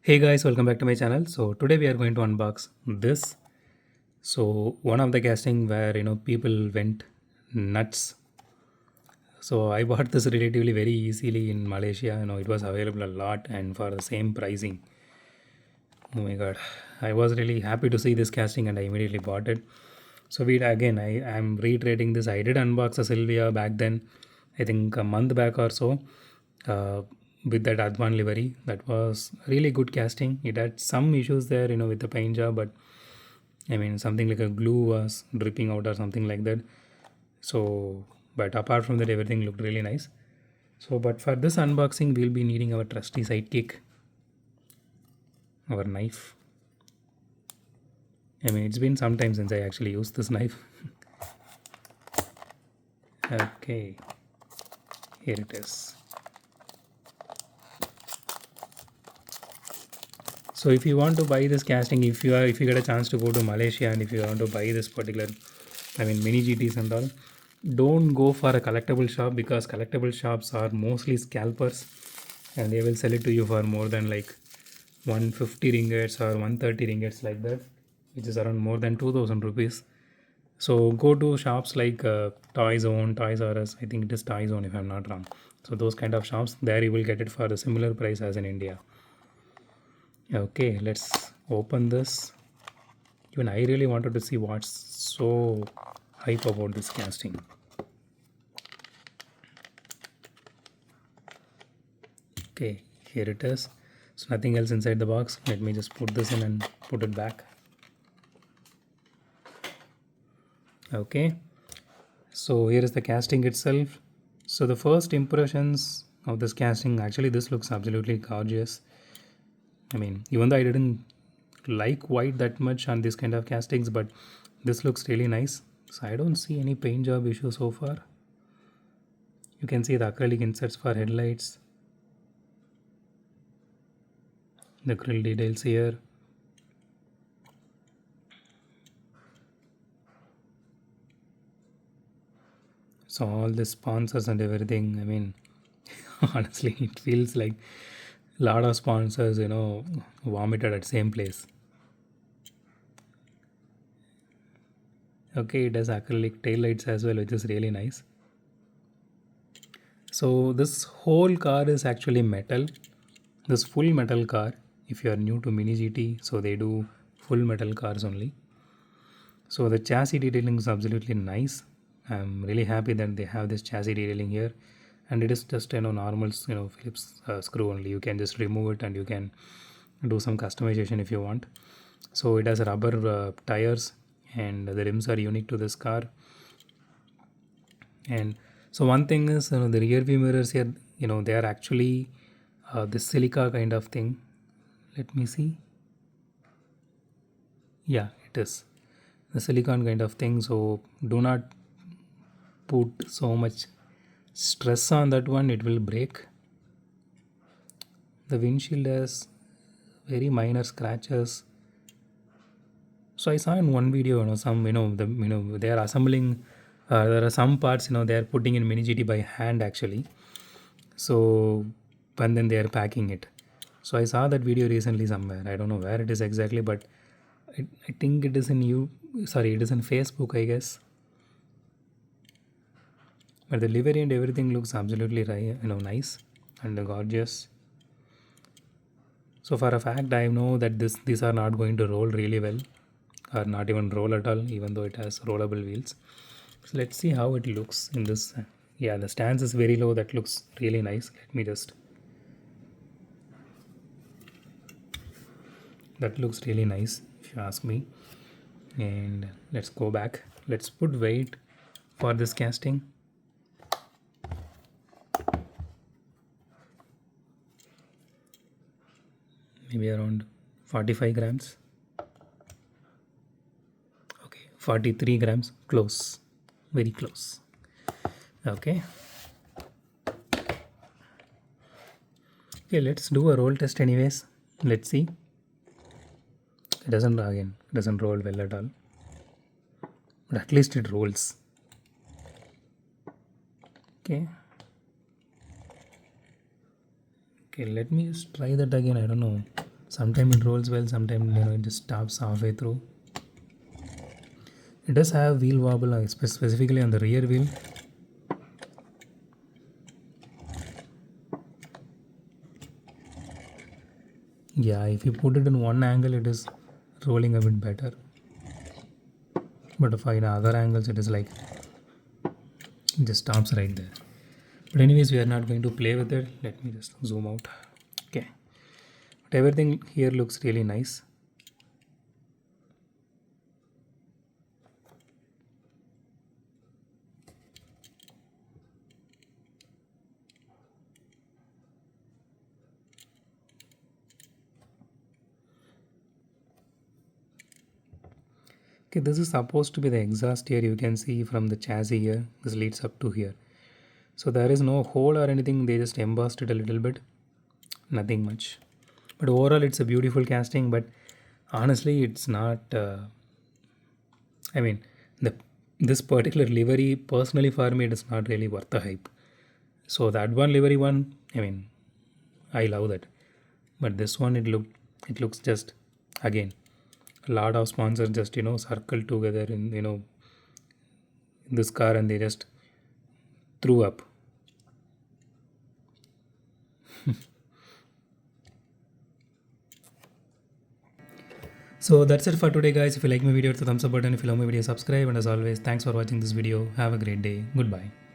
Hey guys, welcome back to my channel. So today we are going to unbox this. So one of the casting where people went nuts. So I bought this relatively very easily in Malaysia. It was available a lot and for the same pricing. Oh my god, I was really happy to see this casting and I immediately bought it. So we again I am reiterating this. I did unbox a Silvia back then, I think a month back or so, uh, with that Advan livery. That was really good casting. It had some issues there, with the paint job, but I mean something like a glue was dripping out or something like that. So, but apart from that, everything looked really nice. So, but for this unboxing, we'll be needing our trusty sidekick, our knife. I mean, it's been some time since I actually used this knife. Okay, here it is. So if you want to buy this casting, if you get a chance to go to Malaysia and if you want to buy this particular, I mean mini GTs and all, don't go for a collectible shop because collectible shops are mostly scalpers and they will sell it to you for more than like 150 ringgits or 130 ringgits like that, which is around more than 2000 rupees. So go to shops like Toy Zone, Toys R Us. I think it is Toy Zone if I'm not wrong. So those kind of shops, there you will get it for a similar price as in India. Okay, let's open this. Even I really wanted to see what's so hype about this casting. Okay, here it is. So nothing else inside the box. Let me just put this in and put it back. Okay, so here is the casting itself. So the first impressions of this casting, actually this looks absolutely gorgeous. I mean, even though I didn't like white that much on this kind of castings, but this looks really nice. So I don't see any paint job issue so far. You can see the acrylic inserts for headlights, the grill details here. So all the sponsors and everything, I mean, honestly, it feels like a lot of sponsors, vomited at same place. Okay, it has acrylic tail lights as well, which is really nice. So this whole car is actually metal. This full metal car, if you are new to Mini GT, so they do full metal cars only. So the chassis detailing is absolutely nice. I'm really happy that they have this chassis detailing here, and it is just normal Phillips screw only. You can just remove it and you can do some customization if you want. So it has rubber tires, and the rims are unique to this car. And so one thing is the rear view mirrors here, they are actually this silica kind of thing. Let me see. Yeah, it is the silicon kind of thing. So do not put so much stress on that one, it will break. The windshield has very minor scratches. So I saw in one video, some they are assembling. There are some parts, they are putting in Mini GT by hand actually. So, and then they are packing it. So I saw that video recently somewhere. I don't know where it is exactly, but I think it is in it is in Facebook, I guess. But the livery and everything looks absolutely nice and gorgeous. So for a fact, I know that these are not going to roll really well, or not even roll at all, even though it has rollable wheels. So let's see how it looks in this. Yeah, the stance is very low. That looks really nice. Let me just. That looks really nice, if you ask me. And let's go back. Let's put weight for this casting. Maybe around 45 grams. Okay, 43 grams. Close. Very close. Okay. Okay, let's do a roll test anyways. Let's see. It doesn't roll well at all. But at least it rolls. Okay. Okay, let me just try that again. I don't know. Sometimes it rolls well, sometimes it just stops halfway through. It does have wheel wobble, specifically on the rear wheel. Yeah, if you put it in one angle, it is rolling a bit better. But if in other angles, it is like it just stops right there. But anyways, we are not going to play with it. Let me just zoom out. Okay, but everything here looks really nice. Okay, this is supposed to be the exhaust here. You can see from the chassis here. This leads up to here. So there is no hole or anything. They just embossed it a little bit. Nothing much. But overall, it's a beautiful casting. But honestly, it's not. I mean, the this particular livery, personally for me, it is not really worth the hype. So that one livery one, I mean, I love that. But this one, it looks just again a lot of sponsors just circle together in in this car and they just threw up. So that's it for today, guys. If you like my video, hit the thumbs up button. If you love my video, subscribe. And as always, thanks for watching this video. Have a great day. Goodbye.